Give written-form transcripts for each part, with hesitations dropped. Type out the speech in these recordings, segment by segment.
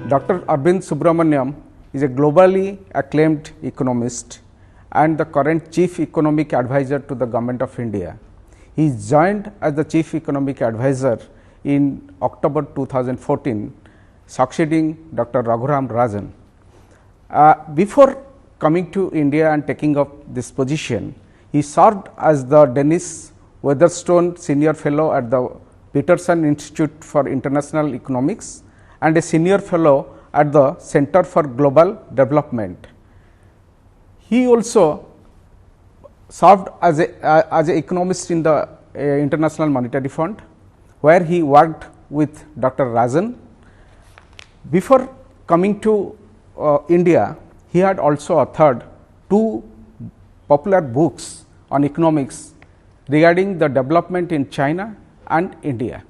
Dr. Arvind Subramanian is a globally acclaimed economist and the current Chief Economic Advisor to the Government of India. He is joined as the Chief Economic Advisor in October 2014, succeeding Dr. Raghuram Rajan. Before coming to India and taking up this position, he served as the Dennis Weatherstone Senior Fellow at the Peterson Institute for International Economics and a Senior Fellow at the Center for Global Development. He also served as an economist in the International Monetary Fund, where he worked with Dr. Rajan. Before coming to India, he had also authored two popular books on economics regarding the development in China and India.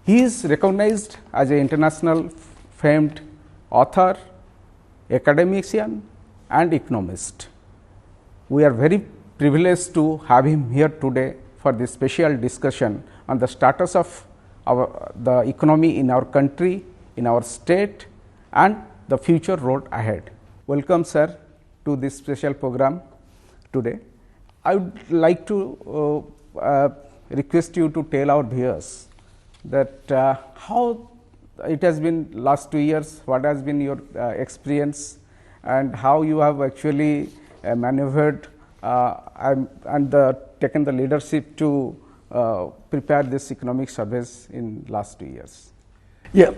He is recognized as an international famed author, academician and economist. We are very privileged to have him here today for this special discussion on the status of the economy in our country, in our state and the future road ahead. Welcome, sir, to this special program today. I would like to request you to tell our viewers that how it has been last 2 years, what has been your experience and how you have actually maneuvered and taken the leadership to prepare this economic surveys in last 2 years. Yeah,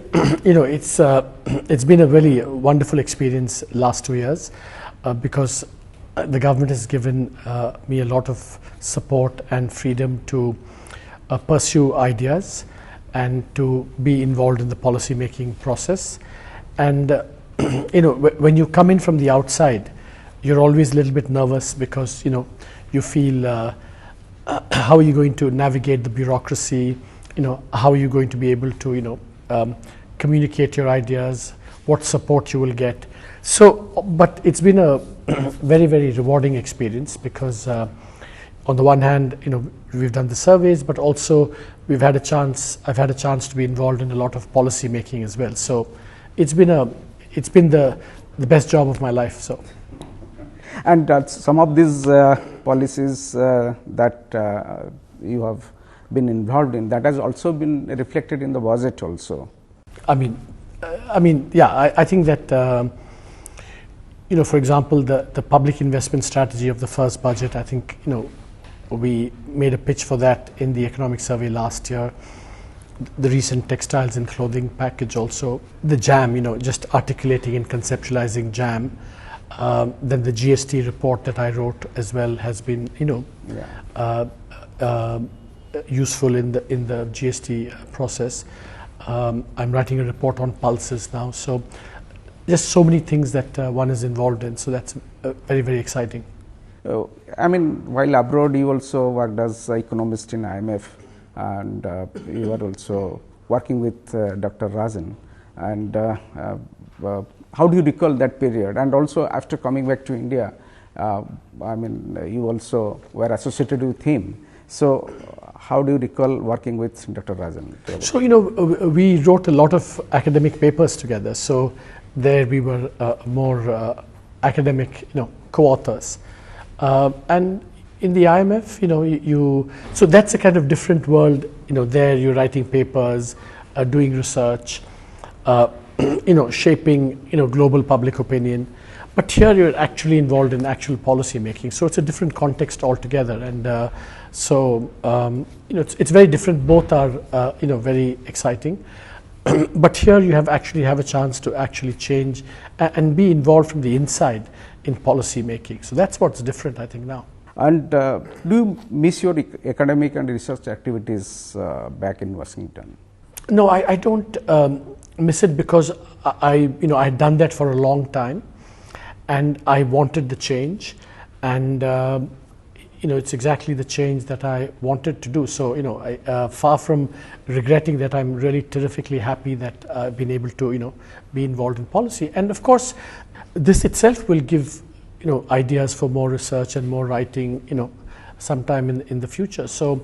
it's been a really wonderful experience last 2 years because the government has given me a lot of support and freedom to pursue ideas and to be involved in the policy making process. And when you come in from the outside, you're always a little bit nervous because you feel how are you going to navigate the bureaucracy, how are you going to be able to communicate your ideas, what support you will get. So, but it's been a very, very rewarding experience because on the one hand, we've done the surveys, but also I've had a chance to be involved in a lot of policy making as well. So it's been the best job of my life. So, and some of these policies that you have been involved in, that has also been reflected in the budget also. I think that for example, the public investment strategy of the first budget, I think we made a pitch for that in the economic survey last year. The recent textiles and clothing package also, the JAM, just articulating and conceptualizing JAM. Then the GST report that I wrote as well has been useful in the GST process. I'm writing a report on pulses now, so just so many things that one is involved in, so that's very, very exciting. While abroad you also worked as an economist in IMF and you were also working with Dr. Rajan, and how do you recall that period? And also after coming back to India, you also were associated with him. So how do you recall working with Dr. Rajan? So, we wrote a lot of academic papers together. So there we were more academic, co-authors. And in the IMF, so that's a kind of different world. There you're writing papers, doing research, shaping, global public opinion. But here you're actually involved in actual policy making. So it's a different context altogether. And it's very different. Both are, very exciting. But here you have a chance to actually change and be involved from the inside in policy making. So that's what's different, I think, now. And do you miss your academic and research activities back in Washington? No, I don't miss it because I had done that for a long time, and I wanted the change, and it's exactly the change that I wanted to do. So I, far from regretting that, I'm really terrifically happy that I've been able to be involved in policy. And of course, this itself will give ideas for more research and more writing sometime in the future. So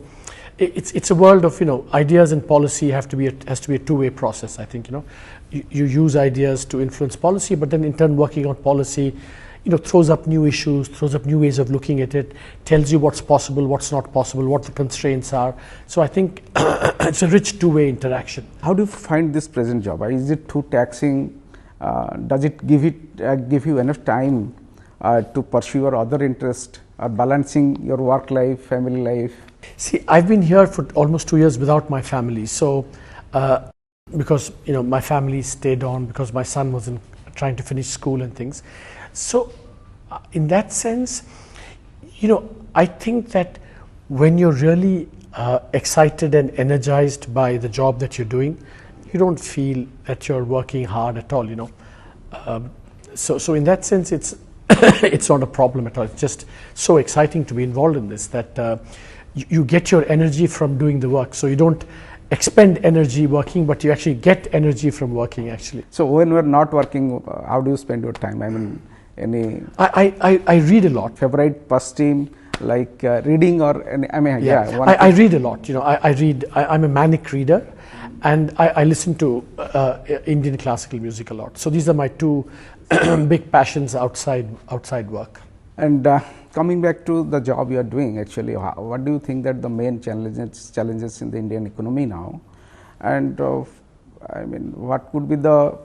it's a world of, ideas and policy has to be a two-way process. I think, you use ideas to influence policy, but then in turn working on policy, throws up new issues, throws up new ways of looking at it, tells you what's possible, what's not possible, what the constraints are. So I think it's a rich two-way interaction. How do you find this present job? Is it too taxing? Does it give you enough time to pursue your other interest, or balancing your work life, family life? See, I've been here for almost 2 years without my family. So because my family stayed on because my son was trying to finish school and things. So in that sense, I think that when you're really excited and energized by the job that you're doing, you don't feel that you're working hard at all. So in that sense, it's it's not a problem at all. It's just so exciting to be involved in this that you get your energy from doing the work. So you don't expend energy working, but you actually get energy from working actually. So when we're not working, how do you spend your time? I mean, I read a lot. Favorite pastime like reading or any, I read a lot. I read. I'm a manic reader, and I listen to Indian classical music a lot. So these are my two big passions outside work. And coming back to the job you are doing, actually, what do you think that the main challenges in the Indian economy now, and what could be the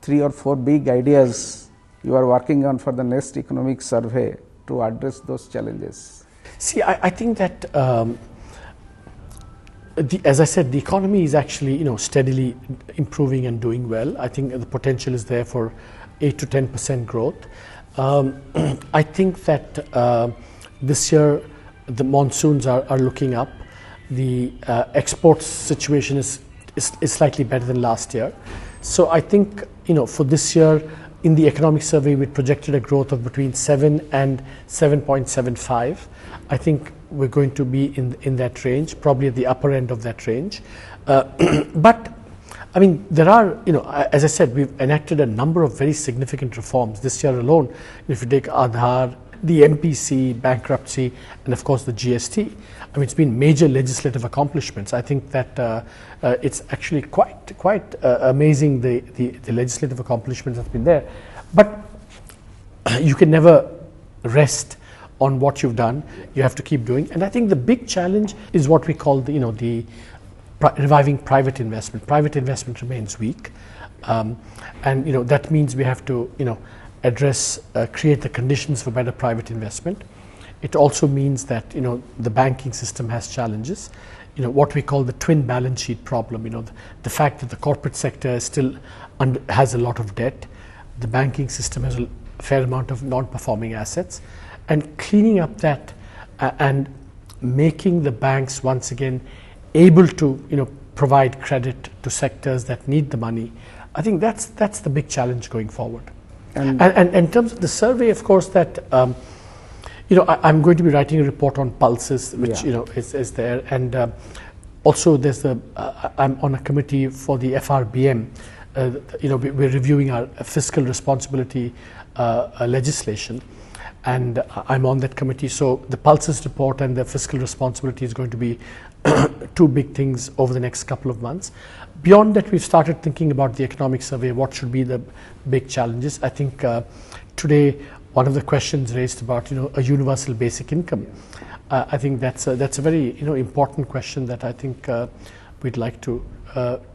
3 or 4 big ideas you are working on for the next economic survey to address those challenges? See, I think that as I said, the economy is actually steadily improving and doing well. I think the potential is there for 8 to 10% growth. I think that this year the monsoons are looking up. The exports situation is slightly better than last year. So I think for this year in the economic survey we projected a growth of between 7 and 7.75. I think we're going to be in that range, probably at the upper end of that range. But I mean, there are, as I said, we've enacted a number of very significant reforms this year alone. If you take Aadhaar, the MPC, bankruptcy, and of course the GST. I mean, it's been major legislative accomplishments. I think that it's actually quite amazing the legislative accomplishments that's been there. But you can never rest on what you've done. You have to keep doing. And I think the big challenge is what we call the reviving private investment. Private investment remains weak, and that means we have to address, create the conditions for better private investment. It also means that the banking system has challenges. What we call the twin balance sheet problem. The fact that the corporate sector is still has a lot of debt, the banking system has a fair amount of non-performing assets, and cleaning up that and making the banks once again able to provide credit to sectors that need the money. I think that's the big challenge going forward. And in terms of the survey, of course, that I'm going to be writing a report on pulses, which is there, and also there's I'm on a committee for the FRBM. We're reviewing our fiscal responsibility legislation, and I'm on that committee. So the pulses report and the fiscal responsibility is going to be two big things over the next couple of months. Beyond that, we've started thinking about the economic survey, what should be the big challenges. I think today one of the questions raised about a universal basic income. I think that's a very important question that I think we'd like to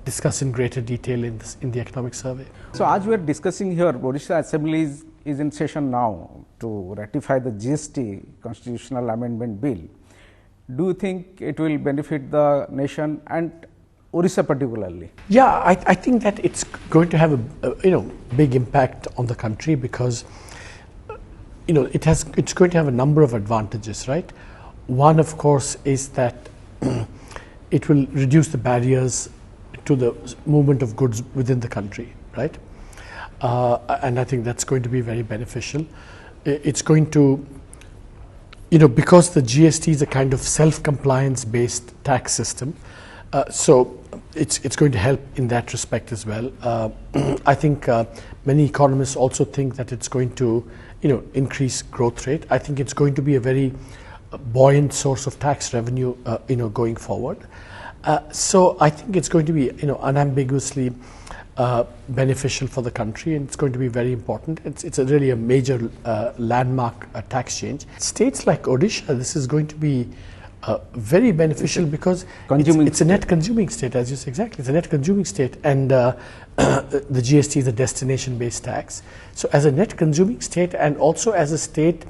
discuss in greater detail in the economic survey. So as we are discussing here, Odisha Assembly is in session now to ratify the GST constitutional amendment bill. Do you think it will benefit the nation and Odisha particularly? Yeah, I think that it's going to have a big impact on the country because it's going to have a number of advantages, right? One, of course, is that it will reduce the barriers to the movement of goods within the country, right? And I think that's going to be very beneficial. It's going to because the GST is a kind of self-compliance based tax system, so it's going to help in that respect as well. I think many economists also think that it's going to increase growth rate. I think it's going to be a very buoyant source of tax revenue, going forward. So I think it's going to be, unambiguously beneficial for the country, and it's going to be very important. It's really a major landmark tax change. States like Odisha, this is going to be very beneficial because it's a net consuming state, as you say. Exactly, it's a net consuming state, and the GST is a destination-based tax. So as a net consuming state, and also as a state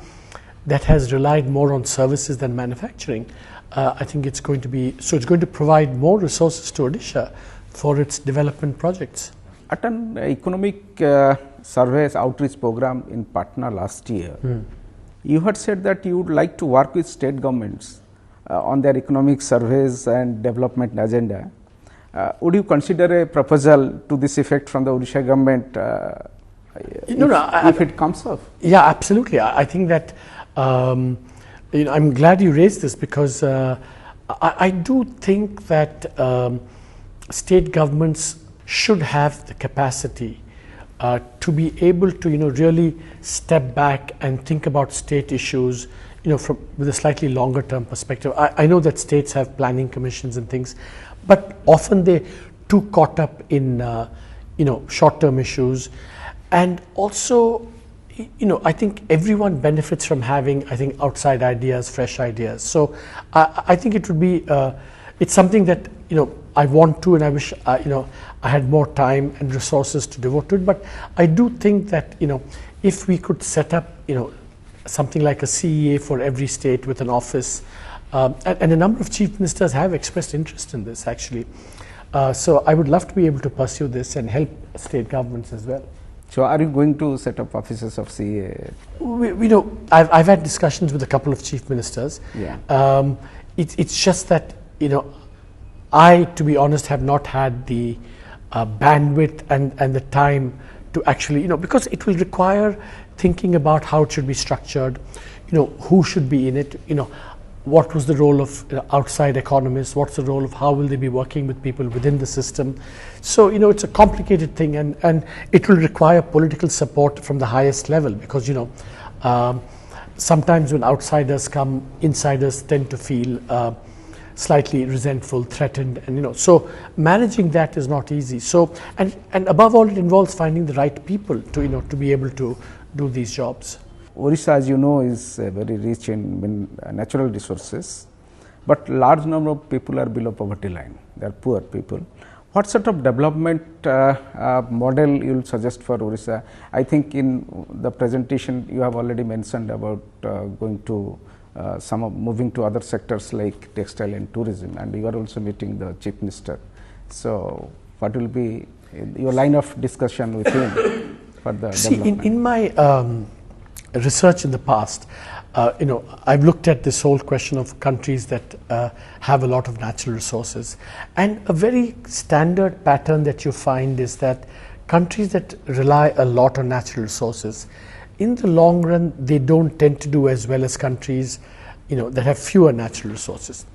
that has relied more on services than manufacturing, I think it's going to provide more resources to Odisha for its development projects. At an economic surveys outreach program in Patna last year, you had said that you would like to work with state governments on their economic surveys and development agenda. Would you consider a proposal to this effect from the Odisha government if it comes up? Yeah, absolutely. I think that I'm glad you raised this, because I do think that state governments should have the capacity to be able to really step back and think about state issues with a slightly longer term perspective. I know that states have planning commissions and things, but often they're too caught up in short term issues. And also, I think everyone benefits from having, outside ideas, fresh ideas. So I think it would be, it's something that, I want to, and I wish, I had more time and resources to devote to it. But I do think that, if we could set up, something like a CEA for every state with an office, and a number of chief ministers have expressed interest in this, actually. So I would love to be able to pursue this and help state governments as well. So are you going to set up offices of CA? I've had discussions with a couple of chief ministers. Yeah. It's just that, I, to be honest, have not had the bandwidth and the time to actually, because it will require thinking about how it should be structured, who should be in it, what was the role of outside economists, what's the role of how will they be working with people within the system. So, it's a complicated thing, and it will require political support from the highest level, because, sometimes when outsiders come, insiders tend to feel slightly resentful, threatened, and so managing that is not easy. So, and above all, it involves finding the right people to be able to do these jobs. Odisha, as you know, is very rich in natural resources, but large number of people are below poverty line. They are poor people. What sort of development model you will suggest for Odisha? I think in the presentation you have already mentioned about going to moving to other sectors like textile and tourism, and you are also meeting the chief minister. So, what will be your line of discussion with him for the development? In my research in the past, I've looked at this whole question of countries that have a lot of natural resources, and a very standard pattern that you find is that countries that rely a lot on natural resources, in the long run, they don't tend to do as well as countries, that have fewer natural resources.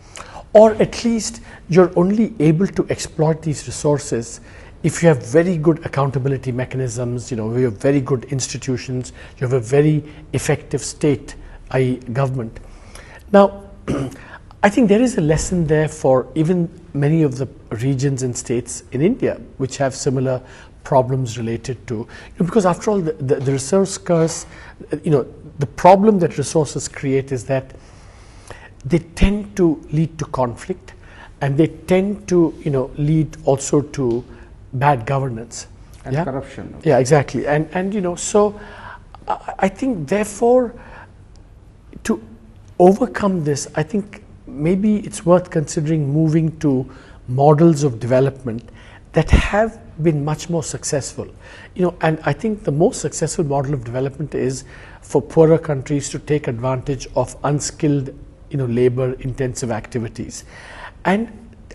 Or at least you're only able to exploit these resources if you have very good accountability mechanisms, you have very good institutions, you have a very effective state, i.e. government. Now, I think there is a lesson there for even many of the regions and states in India which have similar problems related to, because after all, the resource curse, the problem that resources create is that they tend to lead to conflict, and they tend to, lead also to bad governance and corruption. Yeah, exactly. And so I think therefore, to overcome this, I think maybe it's worth considering moving to models of development that have been much more successful. And I think the most successful model of development is for poorer countries to take advantage of unskilled, labor intensive activities. And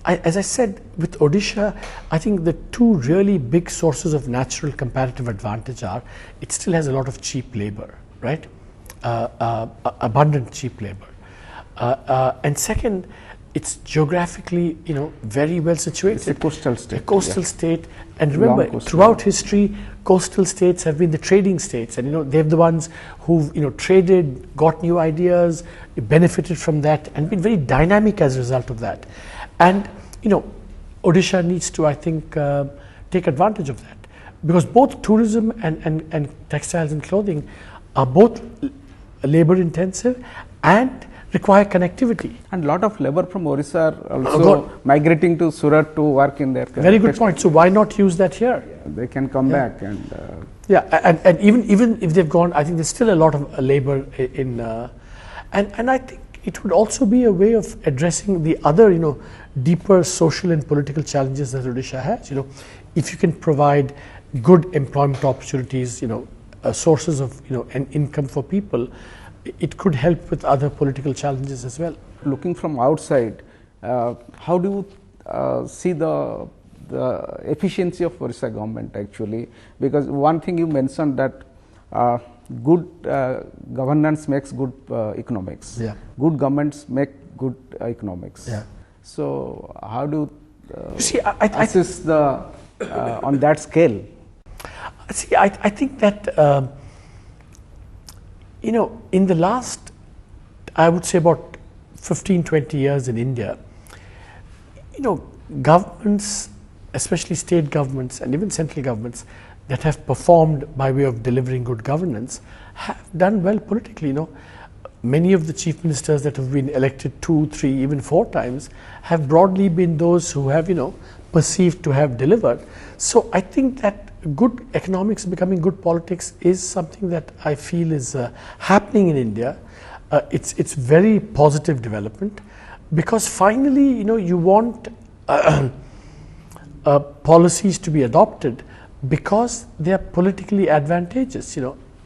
as I said, with Odisha, I think the two really big sources of natural comparative advantage are, it still has a lot of cheap labor, right? Abundant cheap labor. And second, it's geographically, very well situated. It's a coastal state. A coastal state. And remember, throughout history, coastal states have been the trading states. And, they're the ones who've, traded, got new ideas, benefited from that, and been very dynamic as a result of that. And, Odisha needs to, I think, take advantage of that. Because both tourism and textiles and clothing are both labor intensive and require connectivity. And a lot of labor from Odisha are also migrating to Surat to work in their Very good point. So why not use that here? Yeah, they can come back and and even if they've gone, I think there's still a lot of labor in and I think it would also be a way of addressing the other deeper social and political challenges that Odisha has. If you can provide good employment opportunities, sources of an income for people, it could help with other political challenges as well. Looking from outside, how do you see the efficiency of Odisha government actually? Because one thing you mentioned that good governance makes good economics. Yeah. Good governments make good economics. Yeah. So how do you see, assess the on that scale? See, I think that in the last, I would say about 15-20 years in India, governments, especially state governments and even central governments that have performed by way of delivering good governance have done well politically. Many of the chief ministers that have been elected 2, 3, even 4 times have broadly been those who have, perceived to have delivered. So I think that good economics becoming good politics is something that I feel is happening in India. It's very positive development, because finally, you want policies to be adopted because they are politically advantageous.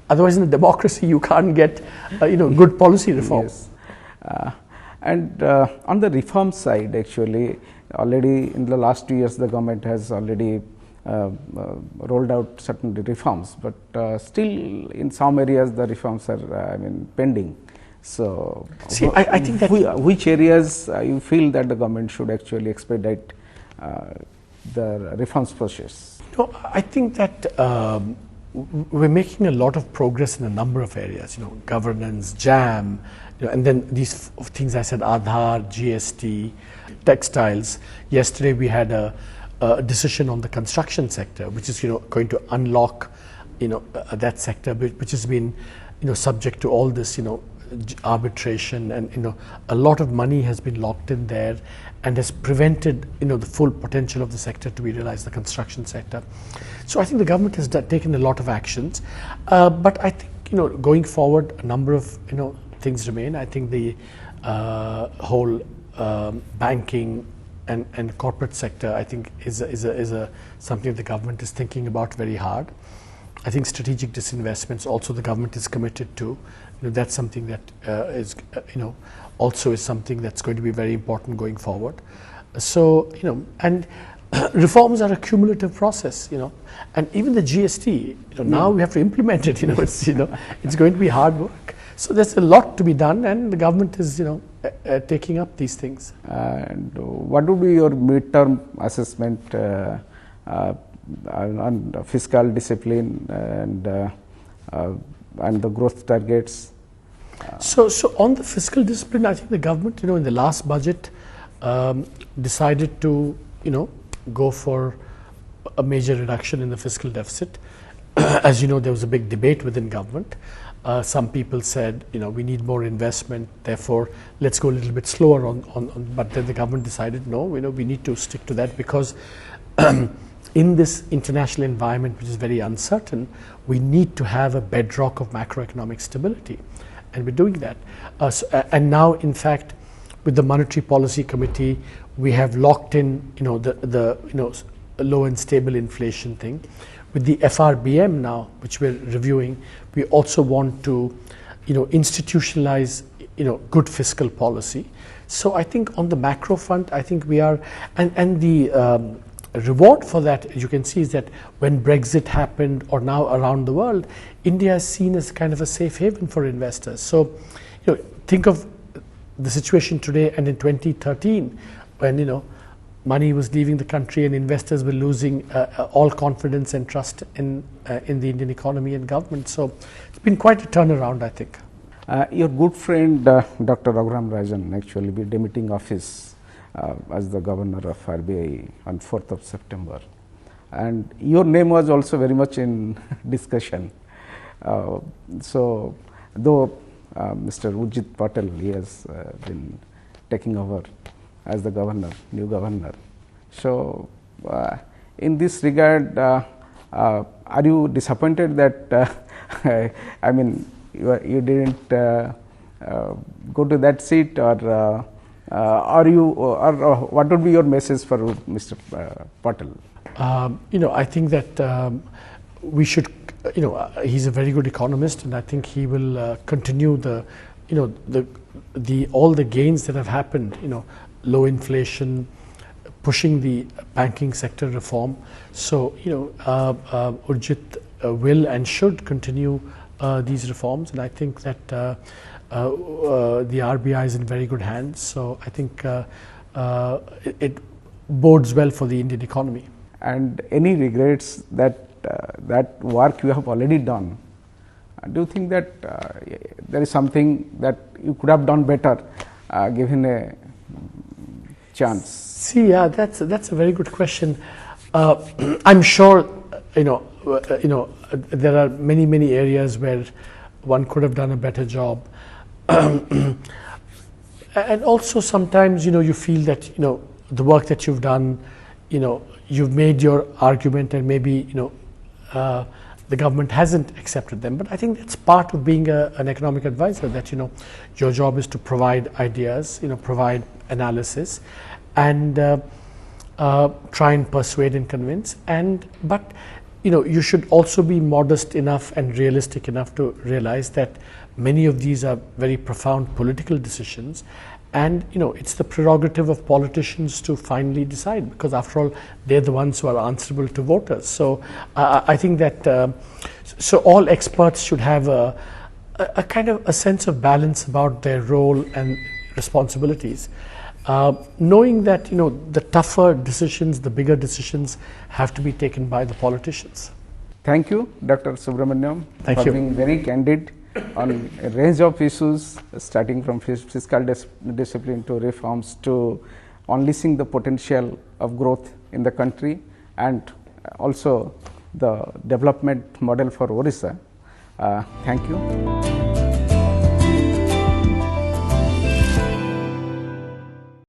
Otherwise, in a democracy, you can't get good policy reform. Yes. And on the reform side, actually, already in the last 2 years, the government has already rolled out certain reforms, but still in some areas the reforms are pending. So, see, I think that which areas you feel that the government should actually expedite the reforms process? I think that we're making a lot of progress in a number of areas. Governance, JAM, and then these things I said: Aadhaar, GST, textiles. Yesterday we had a decision on the construction sector, which is going to unlock that sector, which has been subject to all this arbitration, and a lot of money has been locked in there and has prevented the full potential of the sector to be realized, the construction sector. So I think the government has taken a lot of actions, but I think going forward a number of things remain. I think the whole banking and corporate sector, I think, is something the government is thinking about very hard. I think strategic disinvestments also the government is committed to. That's something that is also is something that's going to be very important going forward. So and reforms are a cumulative process. And even the GST. Now we have to implement it. It's it's going to be hard work. So there's a lot to be done, and the government is taking up these things. And what would be your midterm assessment on fiscal discipline and the growth targets? So on the fiscal discipline, I think the government, in the last budget, decided to, go for a major reduction in the fiscal deficit. As you know, there was a big debate within government. Some people said, we need more investment, therefore let's go a little bit slower on but then the government decided, no, we need to stick to that, because in this international environment, which is very uncertain, we need to have a bedrock of macroeconomic stability, and we're doing that. And now, in fact, with the Monetary Policy Committee, we have locked in, the low and stable inflation thing. With the FRBM now, which we're reviewing, we also want to, institutionalize, good fiscal policy. So I think on the macro front, I think we are, and the reward for that, you can see, is that when Brexit happened, or now around the world, India is seen as kind of a safe haven for investors. So, think of the situation today and in 2013, when money was leaving the country and investors were losing all confidence and trust in the Indian economy and government. So it's been quite a turnaround, I think. Your good friend Dr. Raghuram Rajan actually be demitting office as the governor of RBI on 4th of September, and your name was also very much in discussion. So though Mr. Urjit Patel, he has been taking over as the governor, new governor. So in this regard, are you disappointed that I mean you didn't go to that seat, or what would be your message for Mr. Patel? I think that we should, he's a very good economist, and I think he will continue all the gains that have happened, low inflation, pushing the banking sector reform. So, Urjit will and should continue these reforms, and I think that the RBI is in very good hands. So I think it bodes well for the Indian economy. And any regrets that that work you have already done? Do you think that there is something that you could have done better given a chance? See, yeah, that's a very good question. I'm sure there are many areas where one could have done a better job, and also sometimes you feel that the work that you've done, you've made your argument, and maybe the government hasn't accepted them. But I think that's part of being an economic advisor, that your job is to provide ideas, provide analysis, and try and persuade and convince. But you should also be modest enough and realistic enough to realize that many of these are very profound political decisions, and it's the prerogative of politicians to finally decide, because after all they're the ones who are answerable to voters. So I think that so all experts should have a kind of a sense of balance about their role and responsibilities, knowing that the tougher decisions, the bigger decisions have to be taken by the politicians. Thank you, Dr. Subramanian, for being very candid on a range of issues, starting from fiscal discipline to reforms to unleashing the potential of growth in the country, and also the development model for Odisha. Thank you.